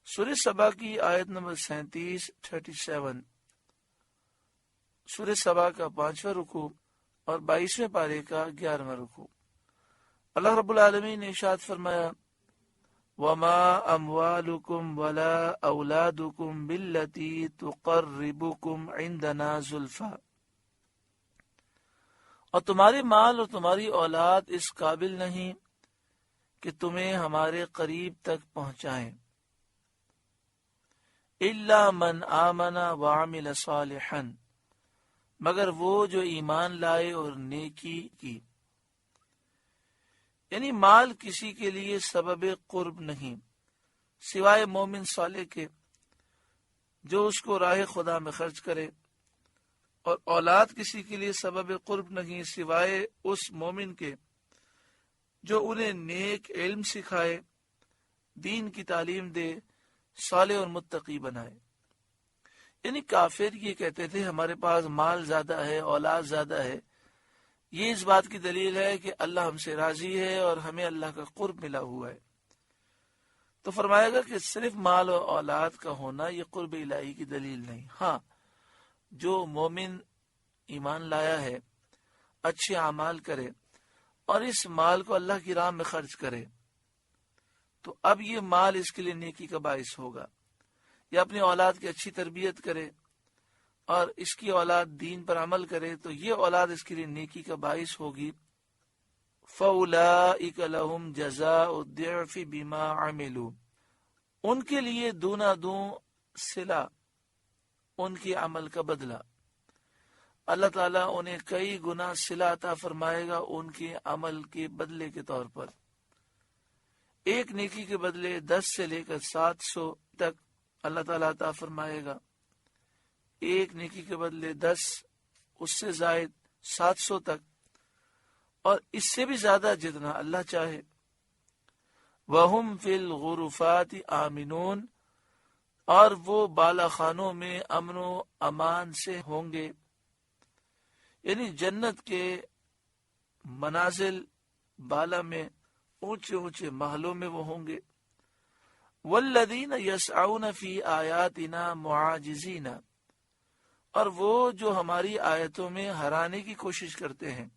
سورہ سبا کی آیت نمبر 37 سورہ سبا کا 5واں رکوع اور 22ویں پارے کا 11واں رکوع۔ اللہ رب العالمین نے ارشاد فرمایا وَمَا أَمْوَالُكُمْ وَلَا أَوْلَادُكُمْ بِالَّتِي تُقَرِّبُكُمْ عِنْدَنَا زُلْفَىٰ، اور تمہارے مال اور تمہاری اولاد اس قابل نہیں کہ تمہیں ہمارے قریب تک پہنچائیں، إِلَّا مَنْ آمَنَ وَعَمِلَ صَالِحًا، مگر وہ جو ایمان لائے اور نیکی کی۔ یعنی مال کسی کے لیے سبب قرب نہیں سوائے مومن صالح کے، جو اس کو راہ خدا میں خرچ کرے، اور اولاد کسی کے لیے سبب قرب نہیں سوائے اس مومن کے جو انہیں نیک علم سکھائے، دین کی تعلیم دے، صالح اور متقی بنائے۔ یعنی کافر یہ کہتے تھے ہمارے پاس مال زیادہ ہے، اولاد زیادہ ہے، یہ اس بات کی دلیل ہے کہ اللہ ہم سے راضی ہے اور ہمیں اللہ کا قرب ملا ہوا ہے۔ تو فرمایا گا کہ صرف مال اور اولاد کا ہونا یہ قرب الہی کی دلیل نہیں۔ ہاں، جو مومن ایمان لایا ہے، اچھے اعمال کرے اور اس مال کو اللہ کی راہ میں خرچ کرے، تو اب یہ مال اس کے لیے نیکی کا باعث ہوگا، یا اپنی اولاد کی اچھی تربیت کرے اور اس کی اولاد دین پر عمل کرے تو یہ اولاد اس کے لیے نیکی کا باعث ہوگی۔ فَأُولَٰئِكَ لَهُمْ جَزَاءُ الضِّعْفِ بِمَا عَمِلُوا، ان کے لیے دونا دوں صلہ ان کے عمل کا بدلہ، اللہ تعالیٰ انہیں کئی گنا صلہ عطا فرمائے گا ان کے عمل کے بدلے کے طور پر۔ ایک نیکی کے بدلے 10 سے لے کر 700 تک اللہ تعالیٰ عطا فرمائے گا، ایک نیکی کے بدلے 10، اس سے زائد 700 تک، اور اس سے بھی زیادہ جتنا اللہ چاہے۔ وَهُمْ فِي الْغُرُفَاتِ آمِنُونَ، اور وہ بالا خانوں میں امن و امان سے ہوں گے، یعنی جنت کے منازل بالا میں اونچے اونچے محلوں میں وہ ہوں گے۔ وَالَّذِينَ يَسْعَوْنَ فِي آيَاتِنَا مُعَاجِزِينَ، اور وہ جو ہماری آیتوں میں ہرانے کی کوشش کرتے ہیں،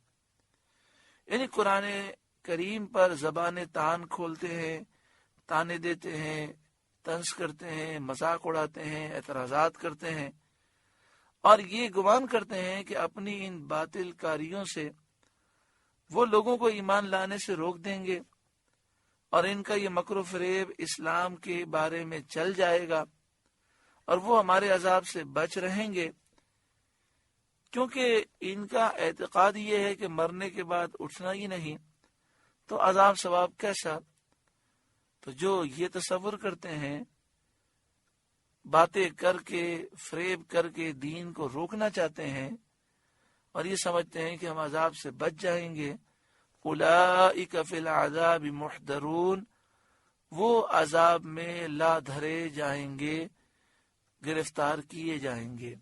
یعنی قرآن کریم پر زبان تان کھولتے ہیں، تانے دیتے ہیں، طنز کرتے ہیں، مذاق اڑاتے ہیں، اعتراضات کرتے ہیں، اور یہ گمان کرتے ہیں کہ اپنی ان باطل کاریوں سے وہ لوگوں کو ایمان لانے سے روک دیں گے، اور ان کا یہ مکر و فریب اسلام کے بارے میں چل جائے گا اور وہ ہمارے عذاب سے بچ رہیں گے، کیونکہ ان کا اعتقاد یہ ہے کہ مرنے کے بعد اٹھنا ہی نہیں، تو عذاب ثواب کیسا؟ تو جو یہ تصور کرتے ہیں، باتیں کر کے فریب کر کے دین کو روکنا چاہتے ہیں اور یہ سمجھتے ہیں کہ ہم عذاب سے بچ جائیں گے، اولئک فی العذاب محضرون، وہ عذاب میں لا دھرے جائیں گے، گرفتار کیے جائیں گے،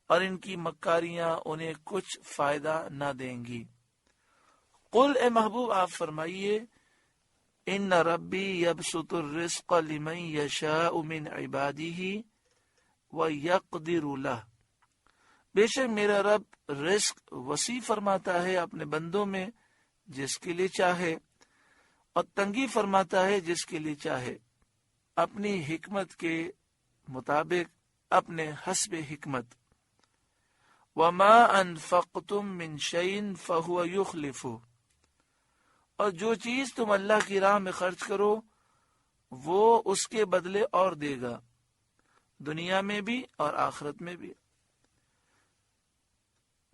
اور ان کی مکاریاں انہیں کچھ فائدہ نہ دیں گی۔ قل، اے محبوب آپ فرمائیے، ان ربی یبسط الرزق لمن یشاء من عبادہ ویقدر لہ، بے شک میرا رب رزق وسیع فرماتا ہے اپنے بندوں میں جس کے لیے چاہے، اور تنگی فرماتا ہے جس کے لیے چاہے، اپنی حکمت کے مطابق، اپنے حسب حکمت۔ وما انفقتم من شیء فہو یخلفہ، اور جو چیز تم اللہ کی راہ میں خرچ کرو وہ اس کے بدلے اور دے گا، دنیا میں بھی اور آخرت میں بھی۔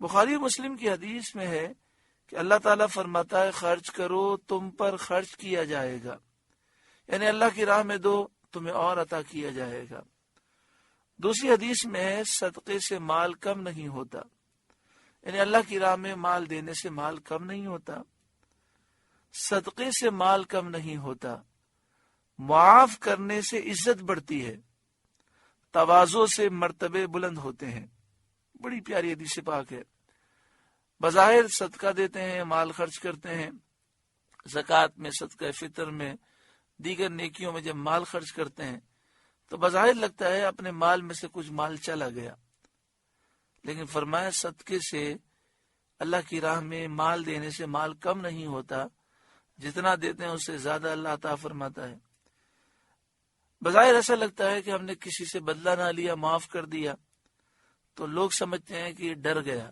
بخاری مسلم کی حدیث میں ہے کہ اللہ تعالیٰ فرماتا ہے خرچ کرو تم پر خرچ کیا جائے گا، یعنی اللہ کی راہ میں دو تمہیں اور عطا کیا جائے گا۔ دوسری حدیث میں ہے صدقے سے مال کم نہیں ہوتا، یعنی اللہ کی راہ میں مال دینے سے مال کم نہیں ہوتا، صدقے سے مال کم نہیں ہوتا، معاف کرنے سے عزت بڑھتی ہے، تواضع سے مرتبے بلند ہوتے ہیں۔ بڑی پیاری حدیث پاک ہے۔ بظاہر صدقہ دیتے ہیں، مال خرچ کرتے ہیں، زکوٰۃ میں، صدقہ فطر میں، دیگر نیکیوں میں جب مال خرچ کرتے ہیں تو بظاہر لگتا ہے اپنے مال میں سے کچھ مال چلا گیا، لیکن فرمایا صدقے سے، اللہ کی راہ میں مال دینے سے مال کم نہیں ہوتا، جتنا دیتے ہیں اس سے زیادہ اللہ عطا فرماتا ہے۔ بظاہر ایسا لگتا ہے کہ ہم نے کسی سے بدلہ نہ لیا، معاف کر دیا، تو لوگ سمجھتے ہیں کہ یہ ڈر گیا،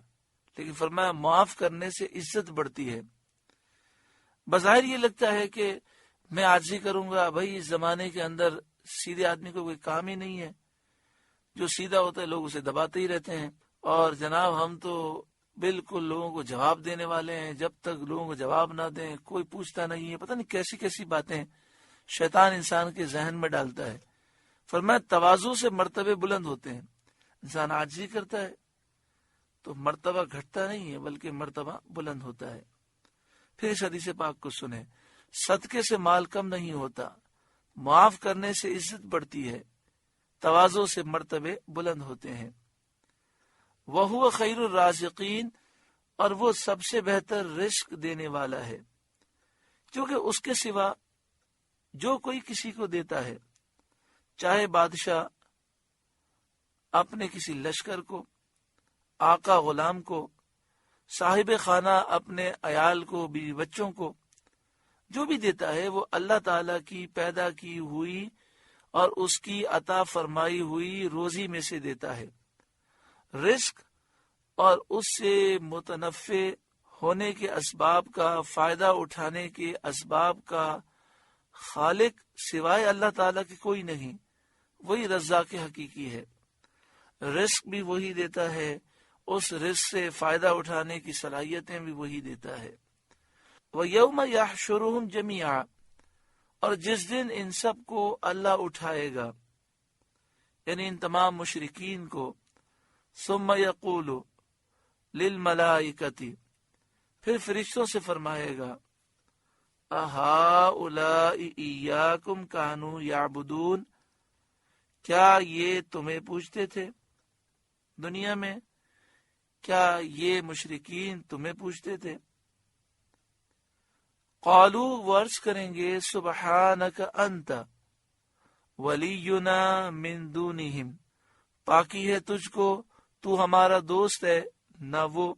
لیکن فرمایا معاف کرنے سے عزت بڑھتی ہے۔ بظاہر یہ لگتا ہے کہ میں عاجزی کروں گا، بھائی اس زمانے کے اندر سیدھے آدمی کو کوئی کام ہی نہیں ہے، جو سیدھا ہوتا ہے لوگ اسے دباتے ہی رہتے ہیں، اور جناب ہم تو بالکل لوگوں کو جواب دینے والے ہیں، جب تک لوگوں کو جواب نہ دیں کوئی پوچھتا نہیں ہے۔ پتہ نہیں کیسی کیسی باتیں شیطان انسان کے ذہن میں ڈالتا ہے۔ فرمایا تواضع سے مرتبے بلند ہوتے ہیں، انسان عاجزی کرتا ہے تو مرتبہ گھٹتا نہیں ہے بلکہ مرتبہ بلند ہوتا ہے۔ پھر اس حدیث پاک کو سنیں، صدقے سے مال کم نہیں ہوتا، معاف کرنے سے عزت بڑھتی ہے، تواضع سے مرتبے بلند ہوتے ہیں۔ وَهُوَ خَيْرُ الرَّازِقِينَ، اور وہ سب سے بہتر رزق دینے والا ہے، کیونکہ اس کے سوا جو کوئی کسی کو دیتا ہے، چاہے بادشاہ اپنے کسی لشکر کو، آقا غلام کو، صاحب خانہ اپنے عیال کو، بیوی بچوں کو، جو بھی دیتا ہے وہ اللہ تعالیٰ کی پیدا کی ہوئی اور اس کی عطا فرمائی ہوئی روزی میں سے دیتا ہے۔ رزق اور اس سے متنفع ہونے کے اسباب کا، فائدہ اٹھانے کے اسباب کا خالق سوائے اللہ تعالیٰ کے کوئی نہیں، وہی رزاق حقیقی ہے۔ رزق بھی وہی دیتا ہے، اس رزق سے فائدہ اٹھانے کی صلاحیتیں بھی وہی دیتا ہے۔ وَيَوْمَ يَحْشُرُهُمْ جَمِيعًا، اور جس دن ان سب کو اللہ اٹھائے گا، یعنی ان تمام مشرکین کو، ثُمَّ يَقُولُ لِلْمَلَائِكَةِ، پھر فرشتوں سے فرمائے گا، أَهَٰؤُلَاءِ إِيَّاكُمْ كَانُوا يَعْبُدُونَ، کیا یہ تمہیں پوچھتے تھے دنیا میں؟ کیا یہ مشرکین تمہیں پوچھتے تھے؟ قالوا، وہ عرض کریں گے، سبحانک انت ولینا من دونہم، پاکی ہے تجھ کو، تو ہمارا دوست ہے نہ وہ،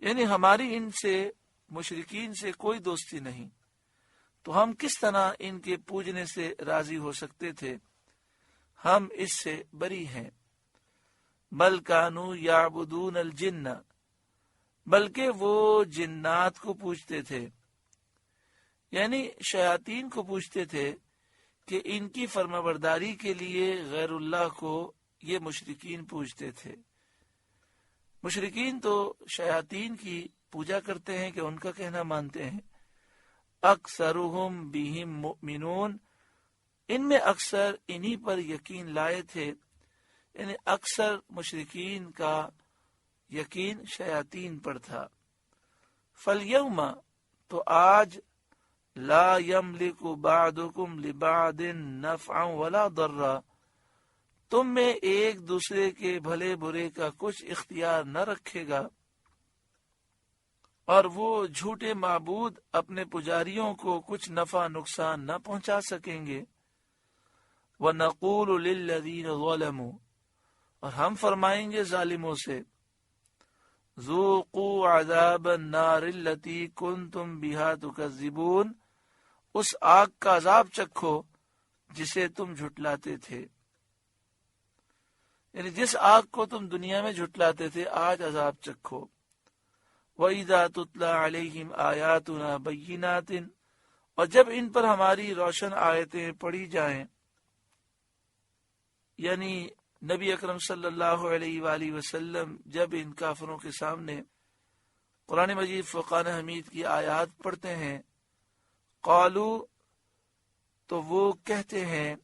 یعنی ہماری ان سے، مشرکین سے کوئی دوستی نہیں، تو ہم کس طرح ان کے پوجنے سے راضی ہو سکتے تھے، ہم اس سے بری ہیں۔ بل کانوا یعبدون الجن، بلکہ وہ جنات کو پوجتے تھے، یعنی شیاطین کو پوجتے تھے کہ ان کی فرمانبرداری کے لیے غیر اللہ کو یہ مشرکین پوجتے تھے۔ مشرکین تو شیاطین کی پوجا کرتے ہیں کہ ان کا کہنا مانتے ہیں۔ اکثرہم بہم مؤمنون، ان میں اکثر انہی پر یقین لائے تھے، یعنی اکثر مشرکین کا یقین شیاطین پر تھا۔ فالیوم، تو آج، لا یملک بعضکم لبعض نفعا ولا ضرا، تم میں ایک دوسرے کے بھلے برے کا کچھ اختیار نہ رکھے گا، اور وہ جھوٹے معبود اپنے پجاریوں کو کچھ نفع نقصان نہ پہنچا سکیں گے۔ وَنَقُولُ لِلَّذِينَ ظَلَمُوا، اور ہم فرمائیں گے ظالموں سے، ذُوقُوا عَذَابَ النَّارِ الَّتِي كُنْتُمْ بِهَا تُكَذِّبُونَ، اس آگ کا عذاب چکھو جسے تم جھٹلاتے تھے، یعنی جس آگ کو تم دنیا میں جھٹلاتے تھے آج عذاب چکھو۔ وَإِذَا تُتْلَى عَلَيْهِمْ آيَاتُنَا بَيِّنَاتٍ، اور جب ان پر ہماری روشن آیتیں پڑھی جائیں، یعنی نبی اکرم صلی اللہ علیہ وآلہ وسلم جب ان کافروں کے سامنے قرآن مجید فرقان حمید کی آیات پڑھتے ہیں، قالوا، تو وہ کہتے ہیں،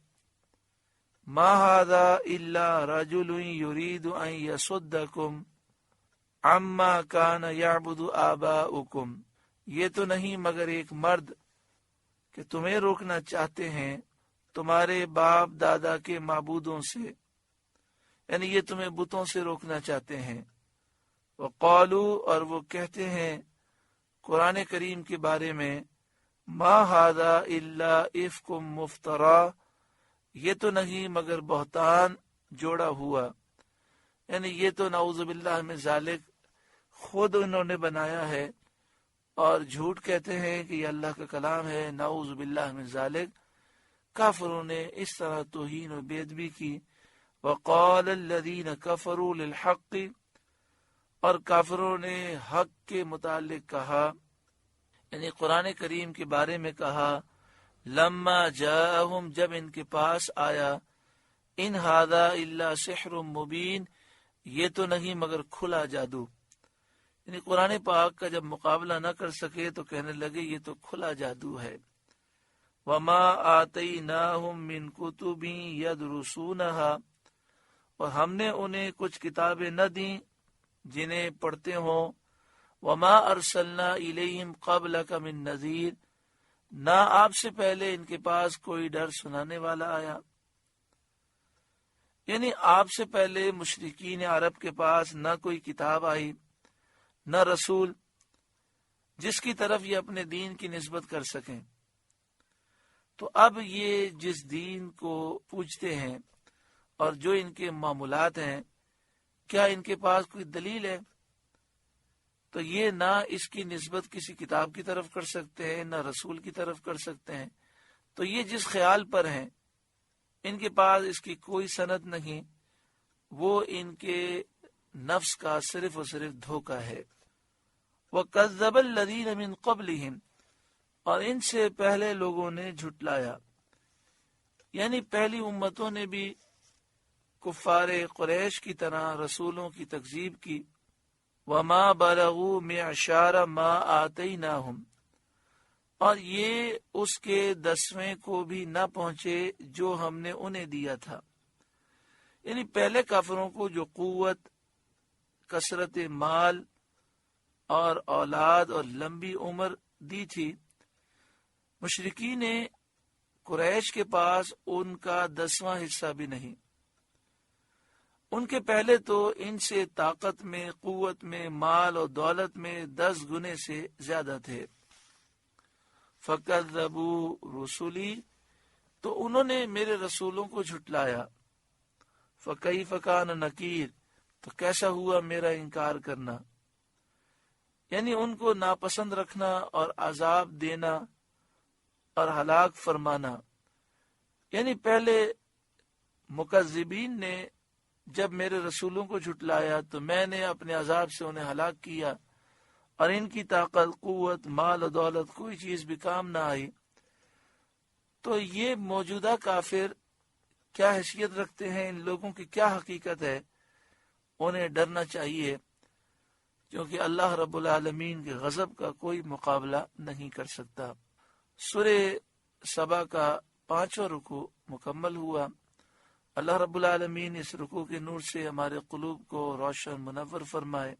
ما هذا الا رجل يريد ان يصدكم عما كان يعبد آباؤكم، یہ تو نہیں مگر ایک مرد کہ تمہیں روکنا چاہتے ہیں تمہارے باپ دادا کے معبودوں سے، یعنی یہ تمہیں بتوں سے روکنا چاہتے ہیں۔ وقالوا، اور وہ کہتے ہیں قرآن کریم کے بارے میں، ما هذا الا افک مفترا، یہ تو نہیں مگر بہتان جوڑا ہوا، یعنی یہ تو نعوذ باللہ من ذالک خود انہوں نے بنایا ہے اور جھوٹ کہتے ہیں کہ یہ اللہ کا کلام ہے، نعوذ باللہ من ذالک۔ کافروں نے اس طرح توہین و بے ادبی کی۔ وقال الذین کفروا للحق، اور کافروں نے حق کے متعلق کہا، یعنی قرآن کریم کے بارے میں کہا، لما جاءہم، جب ان کے پاس آیا، ان ھذا الا سحر مبین، یہ تو نہیں مگر کھلا جادو، یعنی قرآن پاک کا جب مقابلہ نہ کر سکے تو کہنے لگے یہ تو کھلا جادو ہے۔ وما آتیناہم من کتب یدرسونہا، اور ہم نے انہیں کچھ کتابیں نہ دیں جنہیں پڑھتے ہوں۔ وما ارسلنا الیہم قبلک من نذیر، نہ آپ سے پہلے ان کے پاس کوئی ڈر سنانے والا آیا، یعنی آپ سے پہلے مشرکین عرب کے پاس نہ کوئی کتاب آئی نہ رسول جس کی طرف یہ اپنے دین کی نسبت کر سکیں۔ تو اب یہ جس دین کو پوجتے ہیں اور جو ان کے معمولات ہیں، کیا ان کے پاس کوئی دلیل ہے؟ تو یہ نہ اس کی نسبت کسی کتاب کی طرف کر سکتے ہیں نہ رسول کی طرف کر سکتے ہیں۔ تو یہ جس خیال پر ہیں، ان کے پاس اس کی کوئی سند نہیں، وہ ان کے نفس کا صرف اور صرف دھوکہ ہے۔ وَكَذَّبَ الَّذِينَ مِن قَبْلِهِمْ، اور ان سے پہلے لوگوں نے جھٹلایا، یعنی پہلی امتوں نے بھی کفار قریش کی طرح رسولوں کی تکذیب کی۔ وَمَا بَلَغُوا مِعْشَارَ مَا آتَيْنَاهُمْ، اور یہ اس کے 10ویں کو بھی نہ پہنچے جو ہم نے انہیں دیا تھا، یعنی پہلے کافروں کو جو قوت، کثرت مال اور اولاد اور لمبی عمر دی تھی، مشرکین قریش کے پاس ان کا 10واں حصہ بھی نہیں۔ ان کے پہلے تو ان سے طاقت میں، قوت میں، مال اور دولت میں 10 گنے سے زیادہ تھے۔ فَكَذَّبُوا رُسُلِي، تو انہوں نے میرے رسولوں کو جھٹلایا۔ فَكَيْفَ كَانَ نَكِيرٌ، تو کیسا ہوا میرا انکار کرنا، یعنی ان کو ناپسند رکھنا اور عذاب دینا اور ہلاک فرمانا۔ یعنی پہلے مکذبین نے جب میرے رسولوں کو جھٹلایا تو میں نے اپنے عذاب سے انہیں ہلاک کیا، اور ان کی طاقت، قوت، مال و دولت کوئی چیز بھی کام نہ آئی۔ تو یہ موجودہ کافر کیا حیثیت رکھتے ہیں، ان لوگوں کی کیا حقیقت ہے، انہیں ڈرنا چاہیے، کیونکہ اللہ رب العالمین کے غضب کا کوئی مقابلہ نہیں کر سکتا۔ سورہ سبا کا 5واں رکوع مکمل ہوا۔ اللہ رب العالمین اس رکوع کے نور سے ہمارے قلوب کو روشن منور فرمائے۔